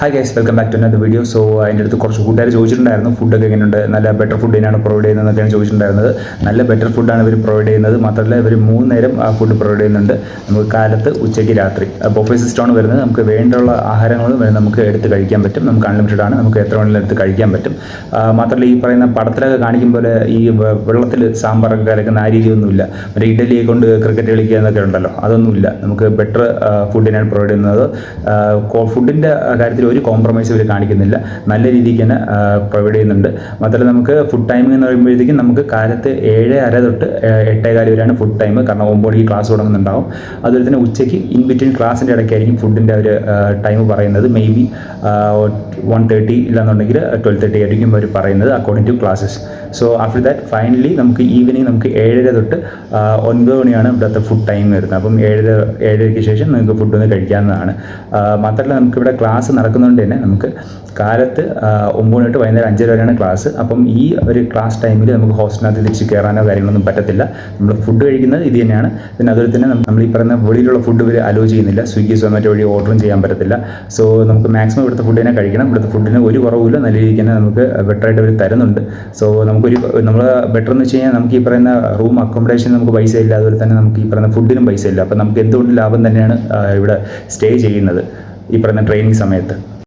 Hi guys, welcome back to another video. So അതിൻ്റെ അടുത്ത് കുറച്ച് കൂട്ടുകാർ ചോദിച്ചിട്ടുണ്ടായിരുന്നു ഫുഡൊക്കെ എങ്ങനെയുണ്ട്, നല്ല ബെറ്റർ ഫുഡ് തന്നെയാണ് പ്രൊവൈഡ് ചെയ്യുന്നതെന്നൊക്കെയാണ് ചോദിച്ചിട്ടുണ്ടായിരുന്നത്. നല്ല ബെറ്റർ ഫുഡാണ് ഇവർ പ്രൊവൈഡ് ചെയ്യുന്നത്. മാത്രമല്ല ഇവർ 3 നേരം ഫുഡ് പ്രൊവൈഡ് ചെയ്യുന്നുണ്ട്. നമുക്ക് കാലത്ത്, ഉച്ചയ്ക്ക്, രാത്രി ബൊഫേ സിസ്റ്റമാണ് വരുന്നത്. നമുക്ക് വേണ്ടിയുള്ള ആഹാരങ്ങളും നമുക്ക് എടുത്ത് കഴിക്കാൻ പറ്റും. നമുക്ക് അൺലിമിറ്റഡ് ആണ്, നമുക്ക് എത്ര വേണമെങ്കിലും എടുത്ത് കഴിക്കാൻ പറ്റും. മാത്രമല്ല ഈ പറയുന്ന പടത്തിലൊക്കെ കാണിക്കും പോലെ ഈ വെള്ളത്തിൽ സാമ്പാറൊക്കെ കലക്കുന്ന ആ രീതിയൊന്നുമില്ല. മറ്റേ ഇഡലിയെ കൊണ്ട് ക്രിക്കറ്റ് കളിക്കുക എന്നൊക്കെ ഉണ്ടല്ലോ, അതൊന്നുമില്ല. നമുക്ക് ബെറ്റർ ഫുഡ് തന്നെയാണ് പ്രൊവൈഡ് ചെയ്യുന്നത്. ഫുഡിൻ്റെ കാര്യത്തിൽ ഒരു കോംപ്രമൈസ് ഇവർ കാണിക്കുന്നില്ല. നല്ല രീതിക്ക് തന്നെ പ്രൊവൈഡ് ചെയ്യുന്നുണ്ട്. മാത്രമല്ല നമുക്ക് ഫുഡ് ടൈമിംഗ് എന്ന് പറയുമ്പോഴത്തേക്കും നമുക്ക് കാലത്ത് 7:30 തൊട്ട് 8:15 വരെയാണ് ഫുഡ് ടൈം. കാരണം 9 മണിക്ക് ക്ലാസ് തുടങ്ങുന്നുണ്ടാവും. അതുപോലെ തന്നെ ഉച്ചയ്ക്ക് ഇൻ ബിറ്റ്വീൻ ക്ലാസ്സിൻ്റെ ഇടയ്ക്കായിരിക്കും ഫുഡിൻ്റെ ഒരു ടൈം പറയുന്നത്. മേ ബി 1:30 ഇല്ലാന്നുണ്ടെങ്കിൽ 12:30 ആയിരിക്കും അവർ പറയുന്നത് according to classes. So after that finally നമുക്ക് ഈവനിങ് നമുക്ക് 7:30 തൊട്ട് 9 മണിയാണ് ഇവിടുത്തെ ഫുഡ് ടൈം വരുന്നത്. അപ്പം 7:30ക്ക് ശേഷം നിങ്ങൾക്ക് ഫുഡ് ഒന്ന് കഴിക്കാവുന്നതാണ്. മാത്രമല്ല നമുക്കിവിടെ ക്ലാസ് നടക്കുന്നതുകൊണ്ട് തന്നെ നമുക്ക് കാലത്ത് 9 തൊട്ട് വൈകുന്നേരം 5 വരെയാണ് ക്ലാസ്. അപ്പം ഈ ഒരു ക്ലാസ് ടൈമിൽ നമുക്ക് ഹോസ്റ്റലിനകത്ത് തിരിച്ച് കയറാനോ കാര്യങ്ങളൊന്നും പറ്റത്തില്ല. നമ്മൾ ഫുഡ് കഴിക്കുന്നത് ഇത് തന്നെയാണ്. പിന്നെ അതുപോലെ തന്നെ നമ്മൾ ഈ പറയുന്ന വെളിയിലുള്ള ഫുഡ് ഇവർ അലോ ചെയ്യുന്നില്ല. സ്വിഗ്ഗി, സൊമാറ്റോ വഴി ഓർഡറും ചെയ്യാൻ പറ്റത്തില്ല. സോ നമുക്ക് മാക്സിമം ഇവിടുത്തെ ഫുഡ് തന്നെ കഴിക്കണം. ഇവിടുത്തെ ഫുഡിന് ഒരു കുറവില്ല, നല്ല രീതിക്ക് തന്നെ നമുക്ക് ബെറ്ററായിട്ട് അവർ തരുന്നുണ്ട്. സോ നമ്മൾ ബെറ്റർ എന്ന് വെച്ച് കഴിഞ്ഞാൽ നമുക്ക് ഈ പറയുന്ന റൂം അക്കോമഡേഷൻ നമുക്ക് പൈസ ഇല്ല, അതുപോലെ തന്നെ നമുക്ക് ഈ പറയുന്ന ഫുഡിനും പൈസ ഇല്ല. അപ്പം നമുക്ക് എന്തുകൊണ്ട് ലാഭം തന്നെയാണ് ഇവിടെ സ്റ്റേ ചെയ്യുന്നത് ഈ പറയുന്ന ട്രെയിനിങ് സമയത്ത്.